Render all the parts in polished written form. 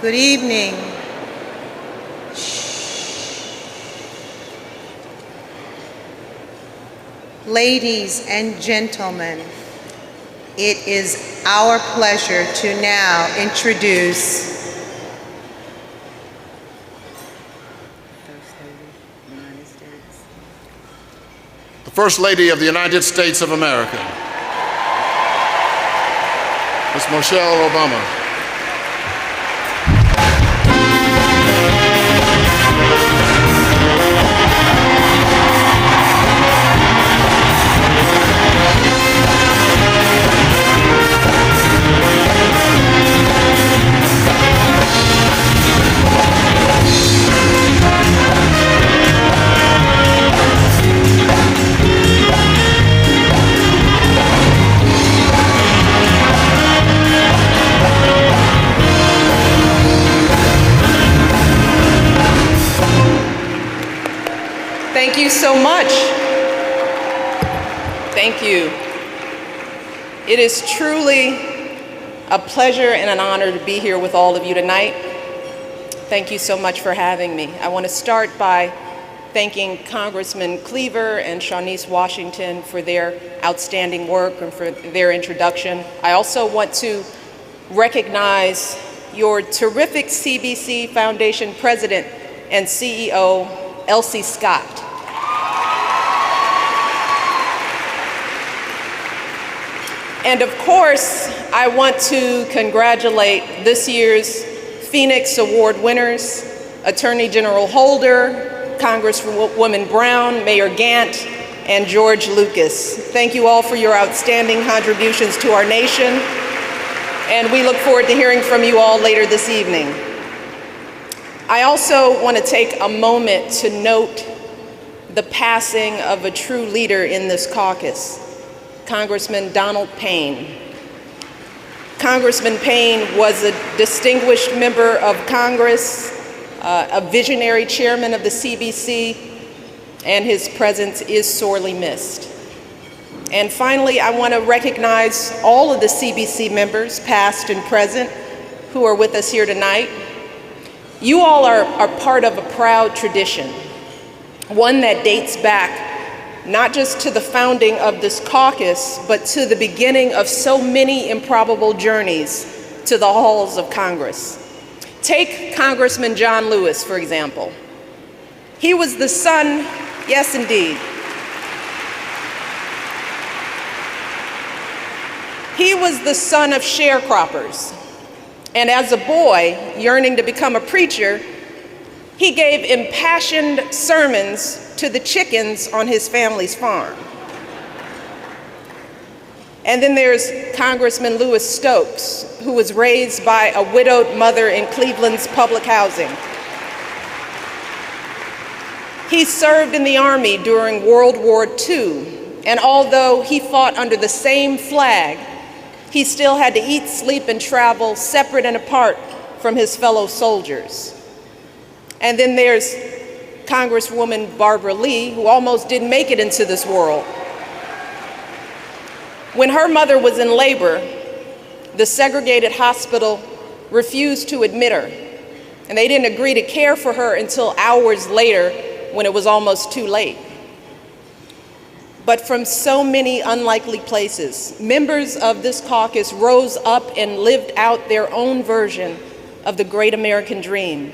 Good evening. Ladies and gentlemen, it is our pleasure to now introduce the First Lady of the United States of America, Ms. Michelle Obama. Thank you so much. Thank you. It is truly a pleasure and an honor to be here with all of you tonight. Thank you so much for having me. I want to start by thanking Congressman Cleaver and Shawnice Washington for their outstanding work and for their introduction. I also want to recognize your terrific CBC Foundation President and CEO, ALC Scott. And of course, I want to congratulate this year's Phoenix Award winners, Attorney General Holder, Congresswoman Brown, Mayor Gant, and George Lucas. Thank you all for your outstanding contributions to our nation, and we look forward to hearing from you all later this evening. I also want to take a moment to note the passing of a true leader in this caucus, Congressman Donald Payne. Congressman Payne was a distinguished member of Congress, a visionary chairman of the CBC, and his presence is sorely missed. And finally, I want to recognize all of the CBC members, past and present, who are with us here tonight. You all are part of a proud tradition, one that dates back not just to the founding of this caucus, but to the beginning of so many improbable journeys to the halls of Congress. Take Congressman John Lewis, for example. He was the son, yes indeed, he was the son of sharecroppers. And as a boy, yearning to become a preacher, he gave impassioned sermons to the chickens on his family's farm. And then there's Congressman Lewis Stokes, who was raised by a widowed mother in Cleveland's public housing. He served in the Army during World War II, and although he fought under the same flag, he still had to eat, sleep, and travel separate and apart from his fellow soldiers. And then there's Congresswoman Barbara Lee, who almost didn't make it into this world. When her mother was in labor, the segregated hospital refused to admit her, and they didn't agree to care for her until hours later when it was almost too late. But from so many unlikely places, members of this caucus rose up and lived out their own version of the great American dream.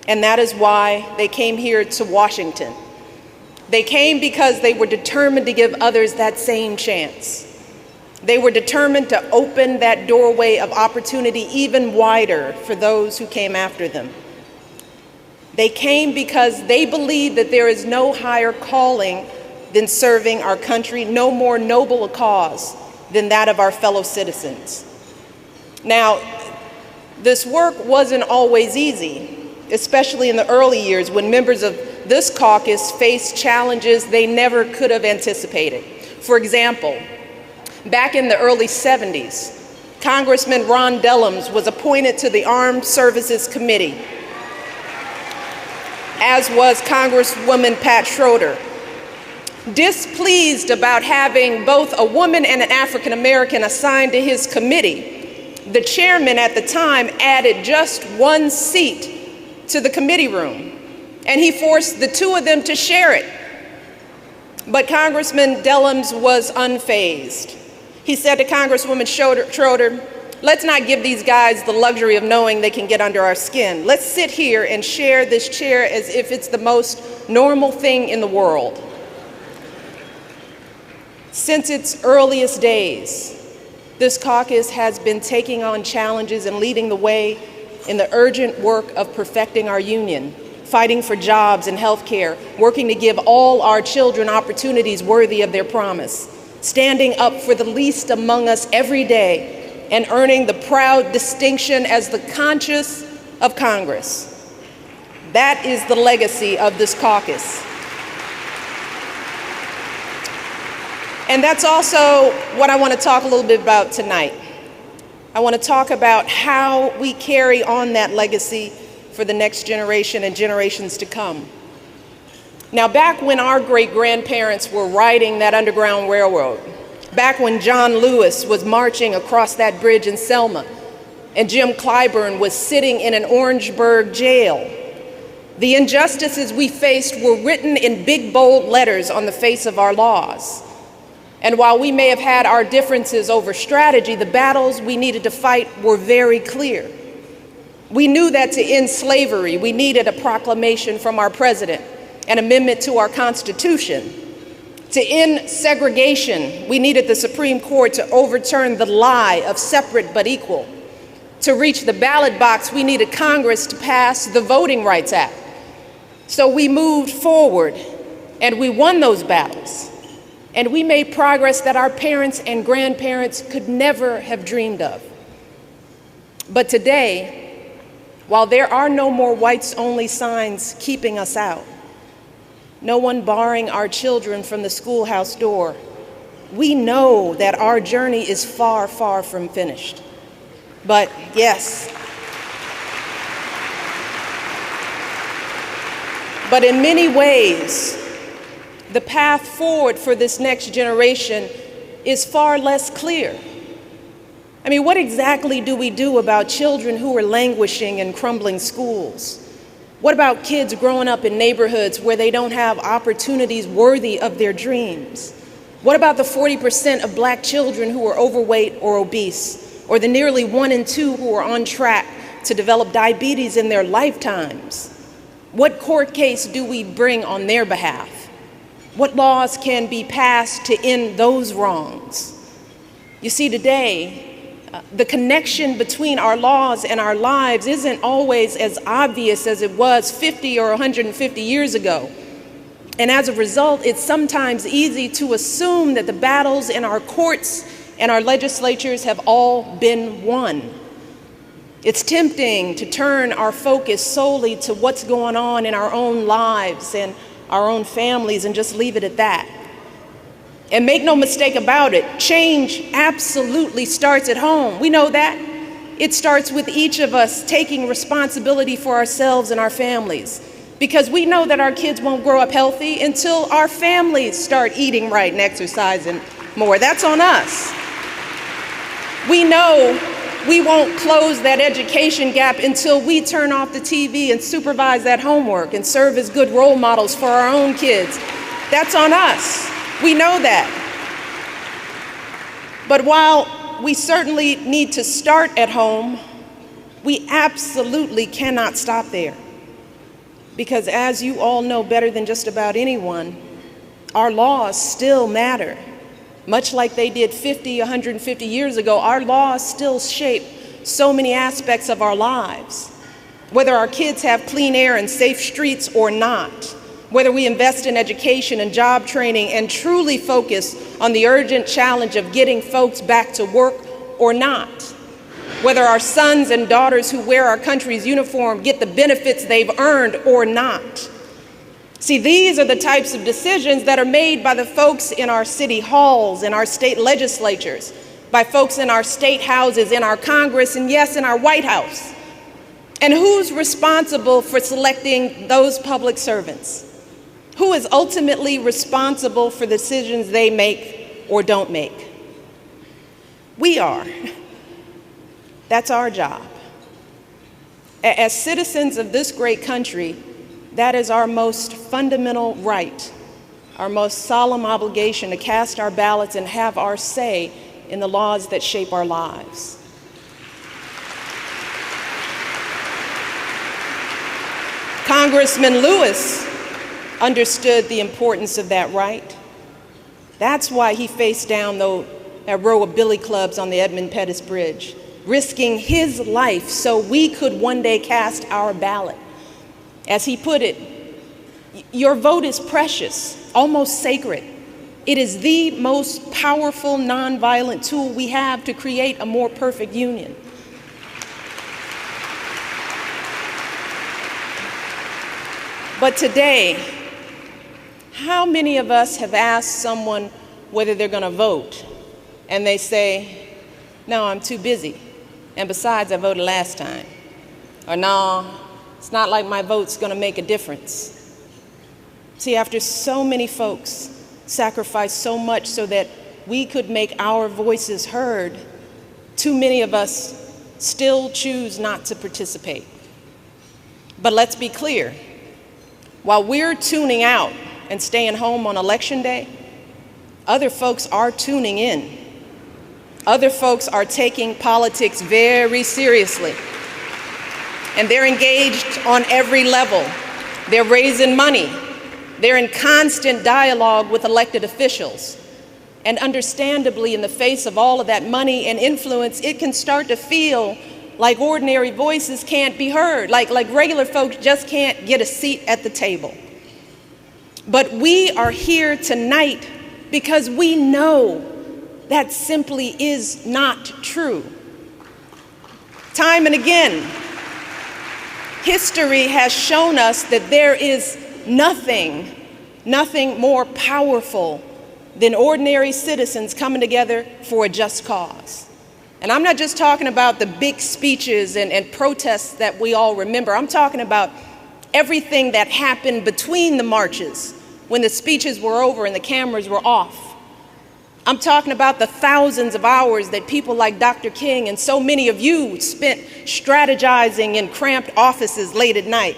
And that is why they came here to Washington. They came because they were determined to give others that same chance. They were determined to open that doorway of opportunity even wider for those who came after them. They came because they believe that there is no higher calling than serving our country, no more noble a cause than that of our fellow citizens. Now, this work wasn't always easy, especially in the early years when members of this caucus faced challenges they never could have anticipated. For example, back in the early 70s, Congressman Ron Dellums was appointed to the Armed Services Committee, as was Congresswoman Pat Schroeder. Displeased about having both a woman and an African American assigned to his committee, the chairman at the time added just one seat to the committee room, and he forced the two of them to share it. But Congressman Dellums was unfazed. He said to Congresswoman Schroeder, let's not give these guys the luxury of knowing they can get under our skin. Let's sit here and share this chair as if it's the most normal thing in the world. Since its earliest days, this caucus has been taking on challenges and leading the way in the urgent work of perfecting our union, fighting for jobs and health care, working to give all our children opportunities worthy of their promise, standing up for the least among us every day, and earning the proud distinction as the conscience of Congress. That is the legacy of this caucus. And that's also what I want to talk a little bit about tonight. I want to talk about how we carry on that legacy for the next generation and generations to come. Now, back when our great-grandparents were riding that Underground Railroad, back when John Lewis was marching across that bridge in Selma, and Jim Clyburn was sitting in an Orangeburg jail, the injustices we faced were written in big, bold letters on the face of our laws. And while we may have had our differences over strategy, the battles we needed to fight were very clear. We knew that to end slavery, we needed a proclamation from our president, an amendment to our Constitution. To end segregation, we needed the Supreme Court to overturn the lie of separate but equal. To reach the ballot box, we needed Congress to pass the Voting Rights Act. So we moved forward, and we won those battles. And we made progress that our parents and grandparents could never have dreamed of. But today, while there are no more whites-only signs keeping us out, no one barring our children from the schoolhouse door, we know that our journey is far, far from finished. But yes, but in many ways, the path forward for this next generation is far less clear. I mean, what exactly do we do about children who are languishing in crumbling schools? What about kids growing up in neighborhoods where they don't have opportunities worthy of their dreams? What about the 40% of Black children who are overweight or obese, or the nearly 1 in 2 who are on track to develop diabetes in their lifetimes? What court case do we bring on their behalf? What laws can be passed to end those wrongs? You see, today, the connection between our laws and our lives isn't always as obvious as it was 50 or 150 years ago. And as a result, it's sometimes easy to assume that the battles in our courts and our legislatures have all been won. It's tempting to turn our focus solely to what's going on in our own lives and our own families and just leave it at that. And make no mistake about it, change absolutely starts at home. We know that. It starts with each of us taking responsibility for ourselves and our families, because we know that our kids won't grow up healthy until our families start eating right and exercising more. That's on us. We know we won't close that education gap until we turn off the TV and supervise that homework and serve as good role models for our own kids. That's on us. We know that. But while we certainly need to start at home, we absolutely cannot stop there. Because as you all know better than just about anyone, our laws still matter. Much like they did 50, 150 years ago, our laws still shape so many aspects of our lives. Whether our kids have clean air and safe streets or not, whether we invest in education and job training and truly focus on the urgent challenge of getting folks back to work or not, whether our sons and daughters who wear our country's uniform get the benefits they've earned or not. See, these are the types of decisions that are made by the folks in our city halls, in our state legislatures, by folks in our state houses, in our Congress, and yes, in our White House. And who's responsible for selecting those public servants? Who is ultimately responsible for the decisions they make or don't make? We are. That's our job. As citizens of this great country, that is our most fundamental right, our most solemn obligation to cast our ballots and have our say in the laws that shape our lives. Congressman Lewis understood the importance of that right. That's why he faced down that row of billy clubs on the Edmund Pettus Bridge, risking his life so we could one day cast our ballot. As he put it, your vote is precious, almost sacred. It is the most powerful nonviolent tool we have to create a more perfect union. But today, how many of us have asked someone whether they're going to vote, and they say, no, I'm too busy, and besides, I voted last time, or no, it's not like my vote's going to make a difference. See, after so many folks sacrificed so much so that we could make our voices heard, too many of us still choose not to participate. But let's be clear, while we're tuning out and staying home on Election Day, other folks are tuning in. Other folks are taking politics very seriously. And they're engaged on every level. They're raising money. They're in constant dialogue with elected officials. And understandably, in the face of all of that money and influence, it can start to feel like ordinary voices can't be heard, like regular folks just can't get a seat at the table. But we are here tonight because we know that simply is not true. Time and again, history has shown us that there is nothing more powerful than ordinary citizens coming together for a just cause. And I'm not just talking about the big speeches and protests that we all remember. I'm talking about everything that happened between the marches when the speeches were over and the cameras were off. I'm talking about the thousands of hours that people like Dr. King and so many of you spent strategizing in cramped offices late at night.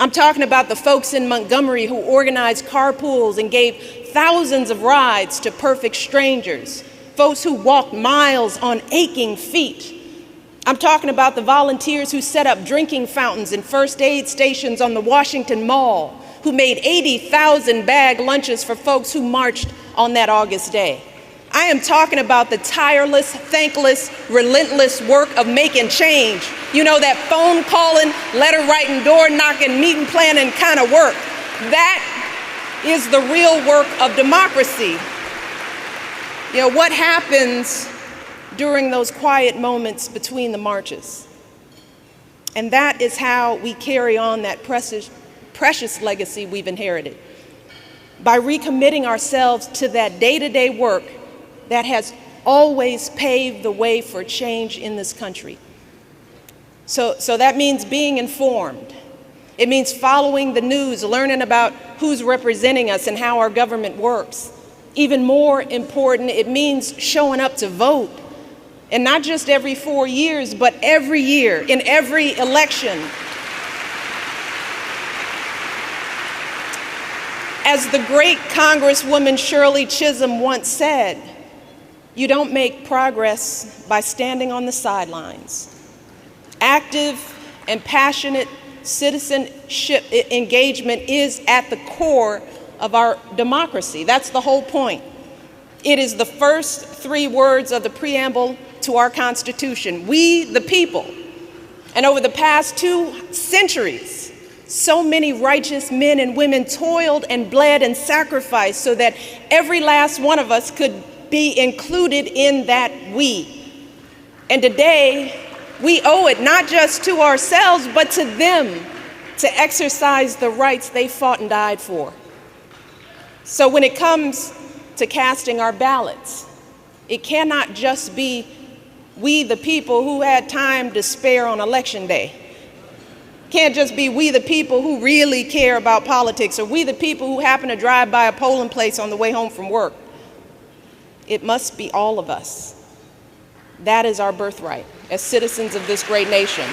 I'm talking about the folks in Montgomery who organized carpools and gave thousands of rides to perfect strangers, folks who walked miles on aching feet. I'm talking about the volunteers who set up drinking fountains and first aid stations on the Washington Mall, who made 80,000 bag lunches for folks who marched on that August day. I am talking about the tireless, thankless, relentless work of making change. You know, that phone calling, letter writing, door knocking, meeting planning kind of work. That is the real work of democracy. You know, what happens during those quiet moments between the marches? And that is how we carry on that precious legacy we've inherited. By recommitting ourselves to that day-to-day work that has always paved the way for change in this country. So that means being informed. It means following the news, learning about who's representing us and how our government works. Even more important, it means showing up to vote. And not just every 4 years, but every year, in every election. As the great Congresswoman Shirley Chisholm once said, you don't make progress by standing on the sidelines. Active and passionate citizenship engagement is at the core of our democracy. That's the whole point. It is the first 3 words of the preamble to our Constitution, we the people. And over the past 2 centuries, so many righteous men and women toiled and bled and sacrificed so that every last one of us could be included in that we. And today, we owe it not just to ourselves, but to them to exercise the rights they fought and died for. So when it comes to casting our ballots, it cannot just be we the people who had time to spare on Election Day. It can't just be we the people who really care about politics or we the people who happen to drive by a polling place on the way home from work. It must be all of us. That is our birthright as citizens of this great nation.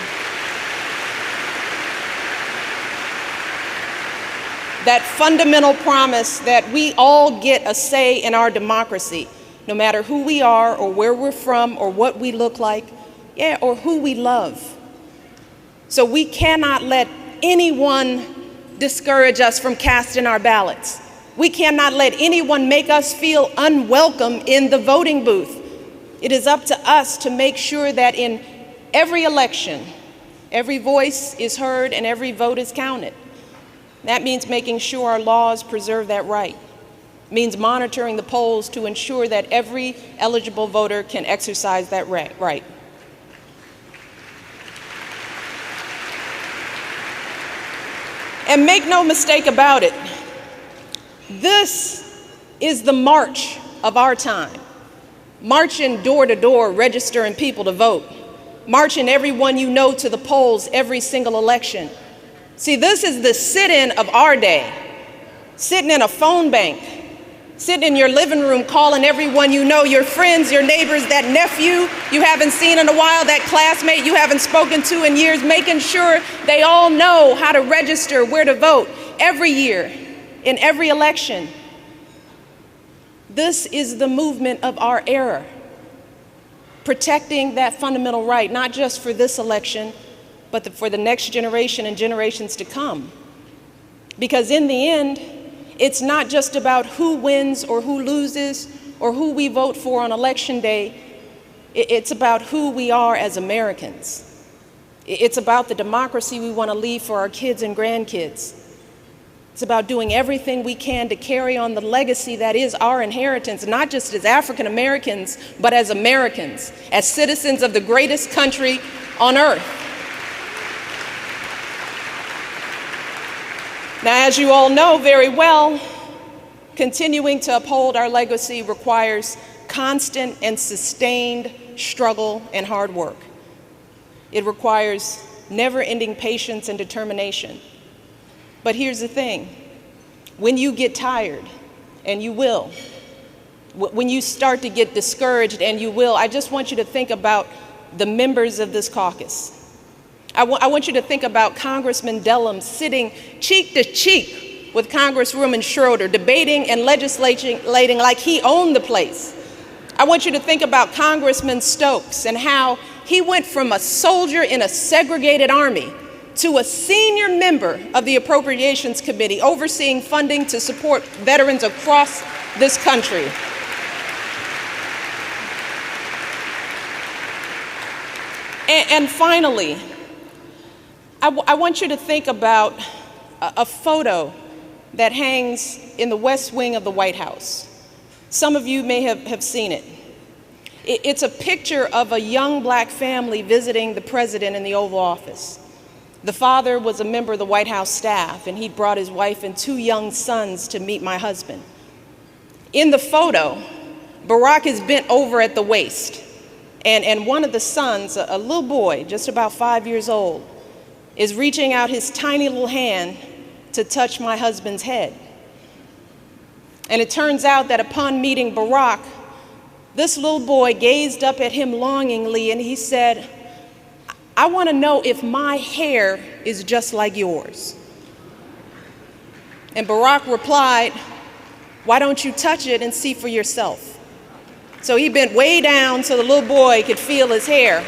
That fundamental promise that we all get a say in our democracy, no matter who we are or where we're from or what we look like, or who we love. So we cannot let anyone discourage us from casting our ballots. We cannot let anyone make us feel unwelcome in the voting booth. It is up to us to make sure that in every election, every voice is heard and every vote is counted. That means making sure our laws preserve that right. It means monitoring the polls to ensure that every eligible voter can exercise that right. And make no mistake about it, this is the march of our time. Marching door to door, registering people to vote. Marching everyone you know to the polls every single election. See, this is the sit-in of our day. Sitting in a phone bank, sitting in your living room calling everyone you know, your friends, your neighbors, that nephew you haven't seen in a while, that classmate you haven't spoken to in years, making sure they all know how to register, where to vote every year, in every election. This is the movement of our era, protecting that fundamental right, not just for this election, but for the next generation and generations to come. Because in the end, it's not just about who wins or who loses or who we vote for on election day. It's about who we are as Americans. It's about the democracy we want to leave for our kids and grandkids. It's about doing everything we can to carry on the legacy that is our inheritance, not just as African Americans, but as Americans, as citizens of the greatest country on earth. Now, as you all know very well, continuing to uphold our legacy requires constant and sustained struggle and hard work. It requires never-ending patience and determination. But here's the thing, when you get tired, and you will, when you start to get discouraged, and you will, I just want you to think about the members of this caucus. I want you to think about Congressman Dellum sitting cheek to cheek with Congresswoman Schroeder, debating and legislating like he owned the place. I want you to think about Congressman Stokes and how he went from a soldier in a segregated army to a senior member of the Appropriations Committee, overseeing funding to support veterans across this country. And finally, I want you to think about a photo that hangs in the West Wing of the White House. Some of you may have seen it. It's a picture of a young black family visiting the president in the Oval Office. The father was a member of the White House staff, and he brought his wife and 2 young sons to meet my husband. In the photo, Barack is bent over at the waist, and one of the sons, a little boy, just about 5 years old, is reaching out his tiny little hand to touch my husband's head. And it turns out that upon meeting Barack, this little boy gazed up at him longingly and he said, "I want to know if my hair is just like yours." And Barack replied, "Why don't you touch it and see for yourself?" So he bent way down so the little boy could feel his hair.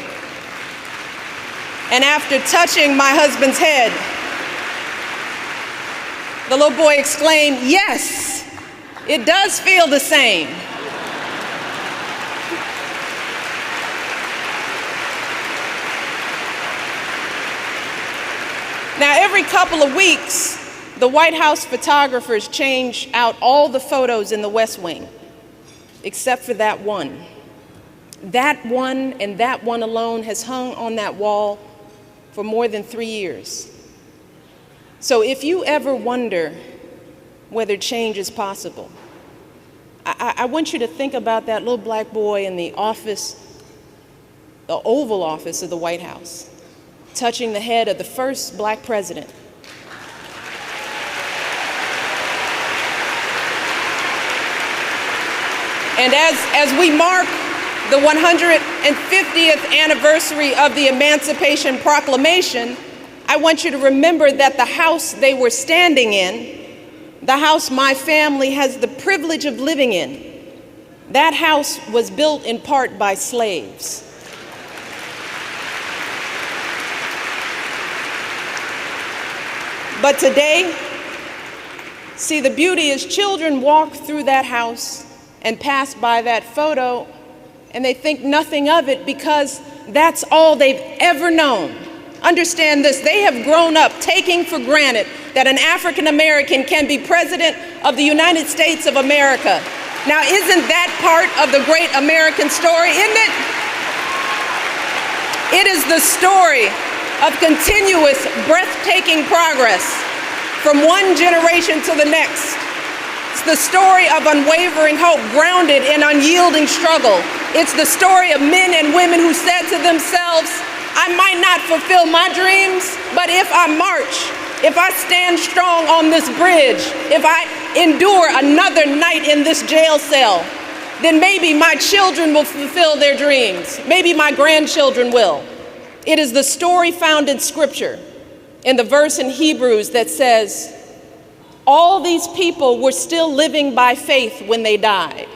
And after touching my husband's head, the little boy exclaimed, "Yes, it does feel the same." Now, every couple of weeks, the White House photographers change out all the photos in the West Wing, except for that one. That one and that one alone has hung on that wall for more than 3 years. So if you ever wonder whether change is possible, I want you to think about that little black boy in the office, the Oval Office of the White House, touching the head of the first black president. And as we mark the 150th anniversary of the Emancipation Proclamation, I want you to remember that the house they were standing in, the house my family has the privilege of living in, that house was built in part by slaves. But today, see, the beauty is children walk through that house and pass by that photo and they think nothing of it because that's all they've ever known. Understand this, they have grown up taking for granted that an African American can be president of the United States of America. Now, isn't that part of the great American story, isn't it? It is the story of continuous, breathtaking progress from one generation to the next. It's the story of unwavering hope, grounded in unyielding struggle. It's the story of men and women who said to themselves, I might not fulfill my dreams, but if I march, if I stand strong on this bridge, if I endure another night in this jail cell, then maybe my children will fulfill their dreams. Maybe my grandchildren will. It is the story found in Scripture, in the verse in Hebrews that says, all these people were still living by faith when they died.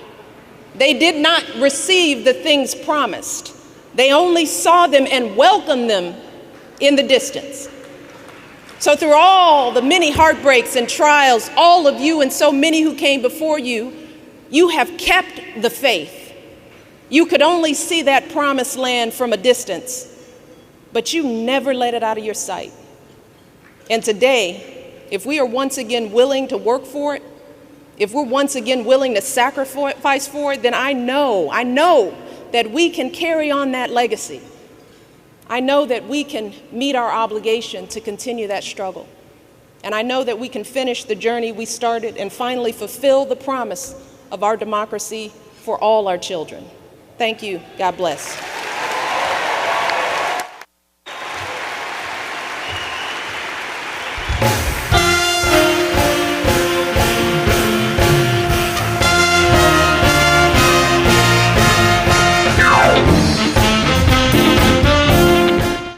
They did not receive the things promised. They only saw them and welcomed them in the distance. So through all the many heartbreaks and trials, all of you and so many who came before you, you have kept the faith. You could only see that promised land from a distance, but you never let it out of your sight. And today, if we are once again willing to work for it, if we're once again willing to sacrifice for it, then I know that we can carry on that legacy. I know that we can meet our obligation to continue that struggle. And I know that we can finish the journey we started and finally fulfill the promise of our democracy for all our children. Thank you. God bless.